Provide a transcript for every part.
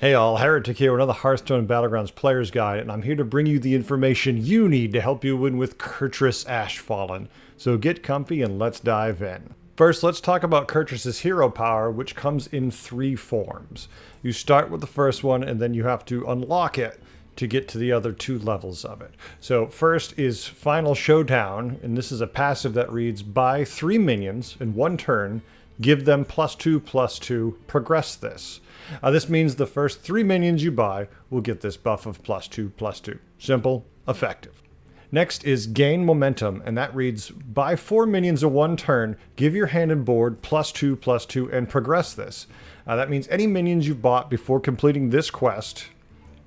Hey all, Heretic here with another Hearthstone Battlegrounds Player's Guide, and I'm here to bring you the information you need to help you win with Kurtrus Ashfallen. So get comfy and let's dive in. First, let's talk about Kurtrus's hero power, which comes in three forms. You start with the first one, and then you have to unlock it to get to the other two levels of it. So first is Final Showdown, and this is a passive that reads, buy 3 minions in one turn, give them +2/+2, progress this. This means the first 3 minions you buy will get this buff of +2/+2. Simple, effective. Next is Gain Momentum, and that reads, buy 4 minions in one turn, give your hand and board +2/+2, and progress this. That means any minions you bought before completing this quest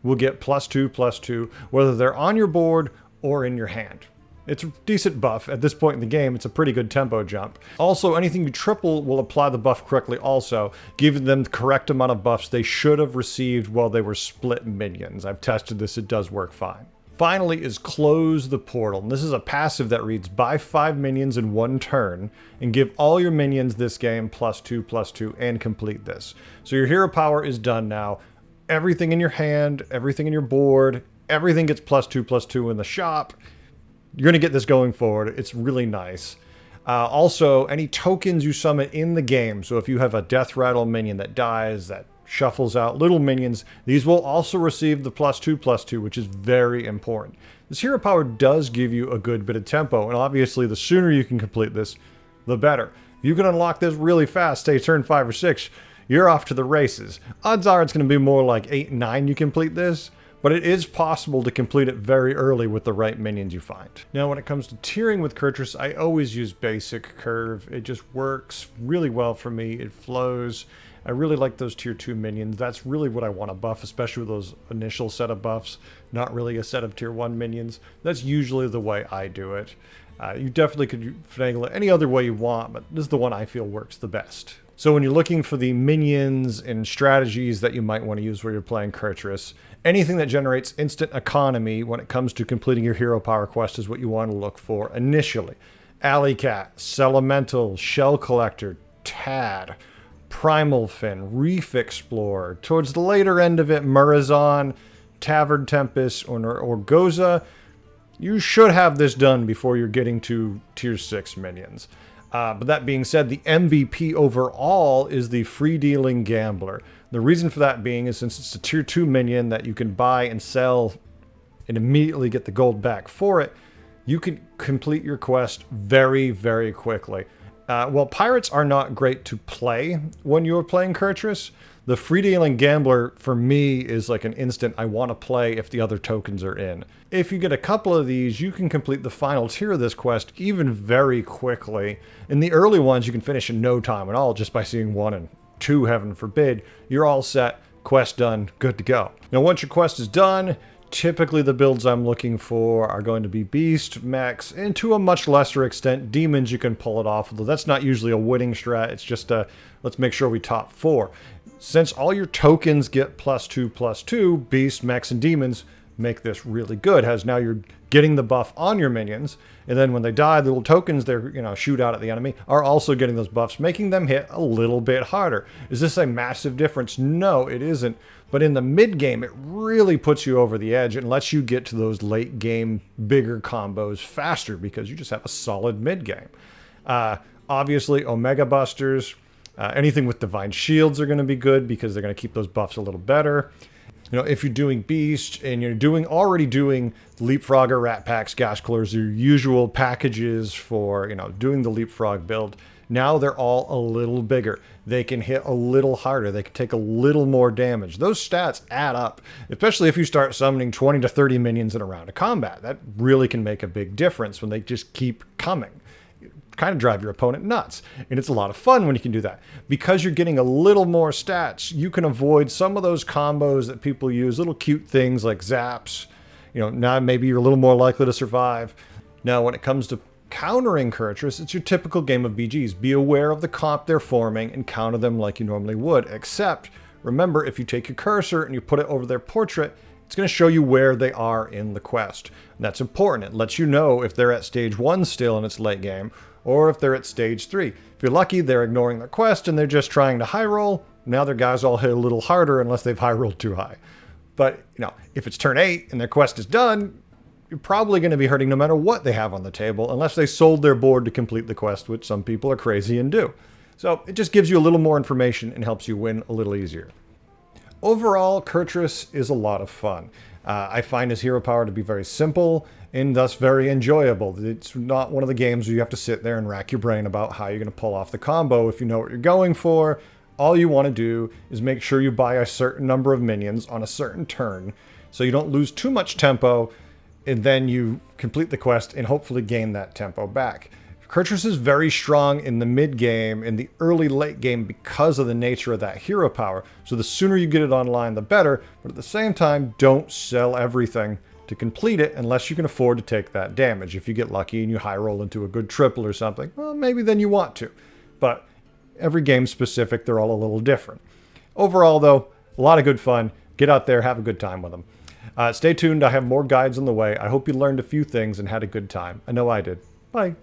will get +2/+2, whether they're on your board or in your hand. It's a decent buff. At this point in the game, it's a pretty good tempo jump. Also, anything you triple will apply the buff correctly also, giving them the correct amount of buffs they should have received while they were split minions. I've tested this, it does work fine. Finally is Close the Portal. And this is a passive that reads, buy 5 minions in one turn and give all your minions this game +2/+2 and complete this. So your hero power is done now. Everything in your hand, everything in your board, everything gets +2/+2 in the shop. You're going to get this going forward. It's really nice. Also, any tokens you summon in the game, so if you have a Death Rattle minion that dies, that shuffles out little minions, these will also receive the +2/+2, which is very important. This hero power does give you a good bit of tempo, and obviously the sooner you can complete this, the better. If you can unlock this really fast, say turn 5 or 6, you're off to the races. Odds are it's going to be more like 8, 9 you complete this, but it is possible to complete it very early with the right minions you find. Now, when it comes to tiering with Kurtrus, I always use basic curve. It just works really well for me. It flows. I really like those tier 2 minions. That's really what I want to buff, especially with those initial set of buffs, not really a set of tier 1 minions. That's usually the way I do it. You definitely could finagle it any other way you want, but this is the one I feel works the best. So when you're looking for the minions and strategies that you might want to use where you're playing Kurtrus, anything that generates instant economy when it comes to completing your hero power quest is what you want to look for initially. Alley Cat, Celemental, Shell Collector, Tad, Primal Fin, Reef Explorer. Towards the later end of it, Murazon, Tavern Tempest, or Goza. You should have this done before you're getting to tier 6 minions. But that being said, the MVP overall is the Free-Dealing Gambler. The reason for that being is since it's a tier 2 minion that you can buy and sell and immediately get the gold back for it, you can complete your quest very, very quickly. While pirates are not great to play when you're playing Kurtrus, the Free-Dealing Gambler for me is like an instant I want to play if the other tokens are in. If you get a couple of these, you can complete the final tier of this quest even very quickly. In the early ones, you can finish in no time at all just by seeing 1 and 2, heaven forbid. You're all set, quest done, good to go. Now once your quest is done, typically the builds I'm looking for are going to be Beast, Mechs, and to a much lesser extent, Demons. You can pull it off, although that's not usually a winning strat. It's just let's make sure we top 4. Since all your tokens get +2/+2, Beast, Mechs, and Demons make this really good, as now you're getting the buff on your minions, and then when they die, the little tokens they shoot out at the enemy are also getting those buffs, making them hit a little bit harder. Is this a massive difference? No, it isn't. But in the mid game, it really puts you over the edge and lets you get to those late game bigger combos faster because you just have a solid mid game. Obviously, Omega Busters, anything with Divine Shields are going to be good because they're going to keep those buffs a little better. If you're doing Beast and you're already doing Leapfrogger, Rat Packs, Gash Clers, your usual packages for, doing the Leapfrog build, now they're all a little bigger. They can hit a little harder. They can take a little more damage. Those stats add up, especially if you start summoning 20 to 30 minions in a round of combat. That really can make a big difference when they just keep coming. Kind of drive your opponent nuts, and it's a lot of fun when you can do that. Because you're getting a little more stats, you can avoid some of those combos that people use, little cute things like zaps. Now maybe you're a little more likely to survive. Now when it comes to countering Kurtrus, it's your typical game of BGs. Be aware of the comp they're forming and counter them like you normally would, except remember, if you take your cursor and you put it over their portrait, it's going to show you where they are in the quest. And that's important. It lets you know if they're at stage 1 still in its late game, or if they're at stage 3. If you're lucky, they're ignoring their quest and they're just trying to high roll. Now their guys all hit a little harder unless they've high rolled too high. But, if it's turn 8 and their quest is done, you're probably going to be hurting no matter what they have on the table, unless they sold their board to complete the quest, which some people are crazy and do. So it just gives you a little more information and helps you win a little easier. Overall, Kurtrus is a lot of fun. I find his hero power to be very simple and thus very enjoyable. It's not one of the games where you have to sit there and rack your brain about how you're going to pull off the combo if you know what you're going for. All you want to do is make sure you buy a certain number of minions on a certain turn so you don't lose too much tempo, and then you complete the quest and hopefully gain that tempo back. Kurtrus is very strong in the mid game and the early late game because of the nature of that hero power. So the sooner you get it online, the better. But at the same time, don't sell everything to complete it unless you can afford to take that damage. If you get lucky and you high roll into a good triple or something, well, maybe then you want to. But every game's specific. They're all a little different. Overall, though, a lot of good fun. Get out there, have a good time with them. Stay tuned. I have more guides on the way. I hope you learned a few things and had a good time. I know I did. Bye.